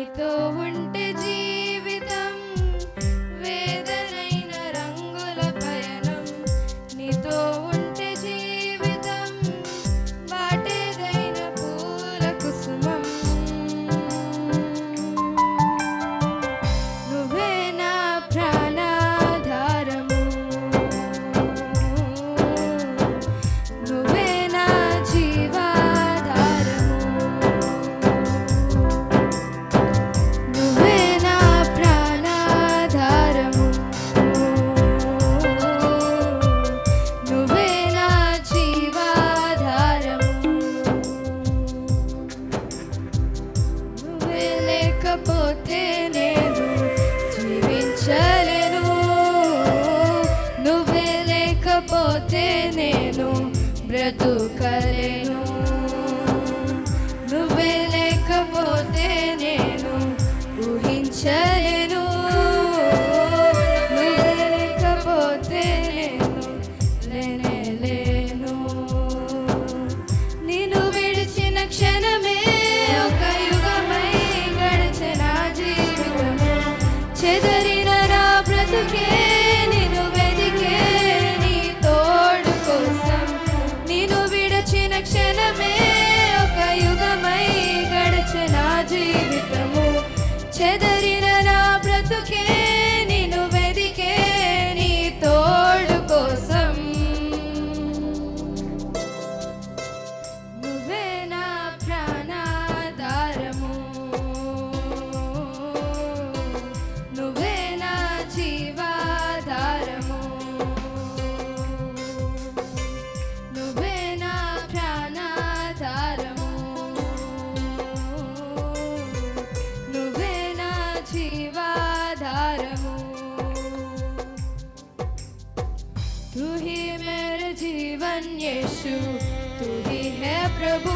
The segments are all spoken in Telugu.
నీతో ఉంటే జీవితం వేదనైన రంగుల పయనం, నీతో ఉంటే జీవితం వాటేదైన పూల కుసుమం. నువ్వే నా ప్రాణాధారము, నువ్వే నా జీవాధారము, నువ్వే నా ప్రాణాధారము, నువ్వే నా జీవాధారము. నువ్వే లేకపోతే నేను జీవించలేను, నువ్వే లేకపోతే నేను బ్రతుకలేను, నువ్వే లేకపోతే నేను ఊహించలేను, నువ్వే లేకపోతే నేను లేనేలేను. నిన్ను విడిచిన క్షణమే ఒక యుగమై గడిచిన జీవితము, చెదరిన నా బ్రతుకే నిన్ను వెదికే నీ తోడు కోసం. నిన్ను విడిచిన క్షణమే ఒక యుగమై గడిచిన జీవితము, చెదరిన నా బ్రతుకే నిన్ను వెదికే నీ తోడు కోసం. నువ్వే నా ప్రాణాధారము, నువ్వే నా జీవాధారము, నువ్వే నా ప్రాణాధారము, నువ్వే నా జీవాధారము. तू ही मेरे जीवन यीशु, तू ही है प्रभु,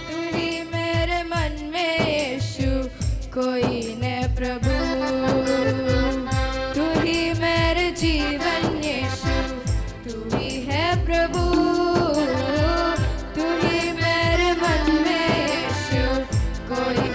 तू ही मेरे मन में यीशु, कोई न प्रभु. तू ही मेरे जीवन यीशु, तू ही है प्रभु, तू ही मेरे मन में यीशु, कोई